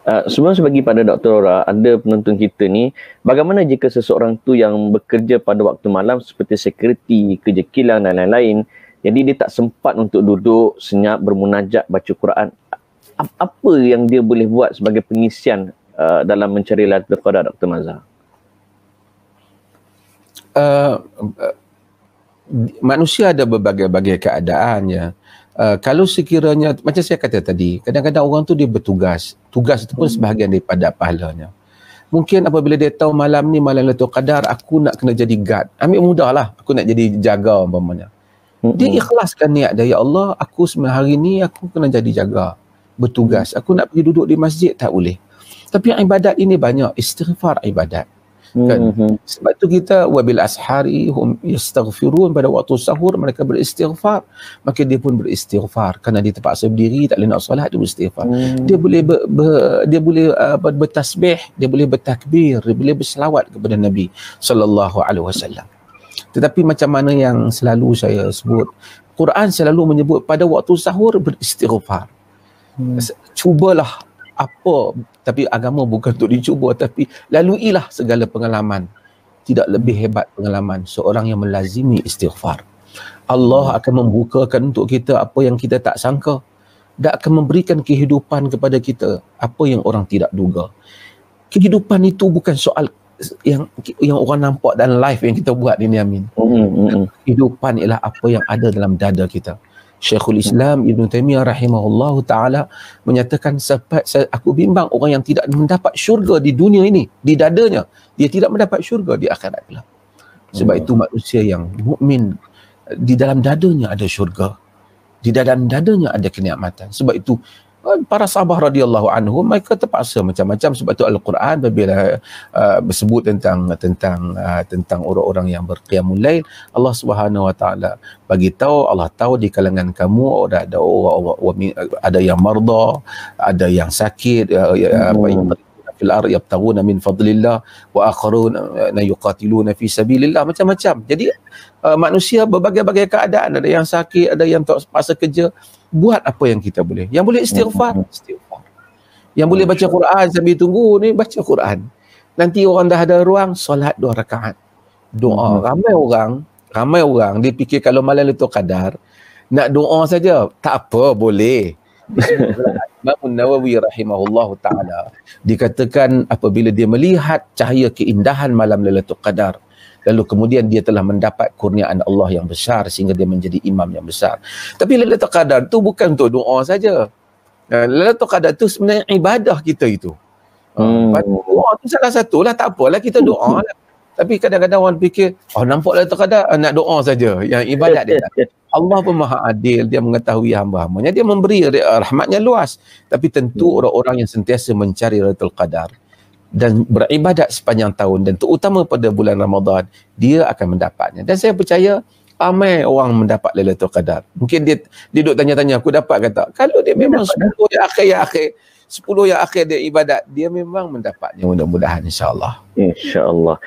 Sebelum saya bagi pada Dr. Ora, ada penonton kita ni, bagaimana jika seseorang tu yang bekerja pada waktu malam seperti security, kerja kilang dan lain-lain, jadi dia tak sempat untuk duduk senyap bermunajat baca Quran. Apa yang dia boleh buat sebagai pengisian dalam mencari Lailatul Qadar, Dr. Mazhar? Manusia ada berbagai-bagai keadaan ya. Kalau sekiranya, macam saya kata tadi, kadang-kadang orang tu dia bertugas. Tugas itu pun sebahagian daripada pahalanya. Mungkin apabila dia tahu malam ni malam Lailatul Qadar, aku nak kena jadi guard. Ambil mudah lah, aku nak jadi jaga umpamanya. Dia ikhlaskan niat dia, ya Allah, aku sebenarnya hari ni aku kena jadi jaga, bertugas. Aku nak pergi duduk di masjid, tak boleh. Tapi ibadat ini banyak, istighfar ibadat. Kan? Sebab tu kita wabil ashari hum yastaghfirun, pada waktu sahur mereka beristighfar, maka dia pun beristighfar kerana dia terpaksa berdiri tak boleh nak solat, dia beristighfar. Dia boleh bertasbih, dia boleh bertakbir, dia boleh berselawat kepada Nabi sallallahu alaihi wasallam. Tetapi macam mana yang selalu saya sebut, Quran selalu menyebut pada waktu sahur beristighfar. Cubalah apa, tapi agama bukan untuk dicuba, tapi laluilah segala pengalaman. Tidak lebih hebat pengalaman seorang yang melazimi istighfar. Allah akan membukakan untuk kita apa yang kita tak sangka, dan akan memberikan kehidupan kepada kita apa yang orang tidak duga. Kehidupan itu bukan soal yang orang nampak dalam live yang kita buat ini, Amin. Kehidupan ialah apa yang ada dalam dada kita. Syekhul Islam Ibn Taymiyah rahimahullahu ta'ala menyatakan, aku bimbang orang yang tidak mendapat syurga di dunia ini, di dadanya, dia tidak mendapat syurga di akhirat pula. Sebab itu manusia yang mukmin, di dalam dadanya ada syurga, di dalam dadanya ada kenikmatan. Sebab itu para sahabat radhiyallahu anhum mereka terpaksa macam-macam. Sebab itu Al-Quran bila bersebut tentang orang-orang yang berqiyamul lail, Allah Subhanahu wa taala bagi tahu, Allah tahu di kalangan kamu ada orang, ada yang marda, ada yang sakit, fil ardh yabtaghuna min fadlillah wa akharuna yuqatiluna fi sabilillah, macam-macam. Jadi manusia berbagai-bagai keadaan, ada yang sakit, ada yang terpaksa kerja. Buat apa yang kita boleh. Yang boleh istighfar, istighfar. Yang boleh baca Quran sambil tunggu ni, baca Quran. Nanti orang dah ada ruang, solat 2 rakaat. Doa. Ramai orang dia fikir kalau malam Lailatul Qadar nak doa saja. Tak apa, boleh. Imam Nawawi rahimahullahu ta'ala dikatakan apabila dia melihat cahaya keindahan malam Lailatul Qadar, lalu kemudian dia telah mendapat kurniaan Allah yang besar sehingga dia menjadi imam yang besar. Tapi Lailatul Qadar tu bukan untuk doa saja. Lailatul Qadar tu sebenarnya ibadah kita itu. Doa tu salah satulah, tak apalah kita doa lah. Tapi kadang-kadang orang fikir, nampak Lailatul Qadar nak doa saja, yang ibadat dia tak. Allah pun maha adil, dia mengetahui hamba-hambanya, dia memberi rahmatnya luas. Tapi tentu orang-orang yang sentiasa mencari Lailatul Qadar dan beribadat sepanjang tahun, dan terutama pada bulan Ramadan, dia akan mendapatnya. Dan saya percaya ramai orang mendapat Lailatul Qadar. Mungkin dia duduk tanya-tanya, aku dapat ke tak? Kalau dia memang 10 yang akhir dia ibadat, dia memang mendapatnya, mudah-mudahan, insya-Allah. Insya-Allah.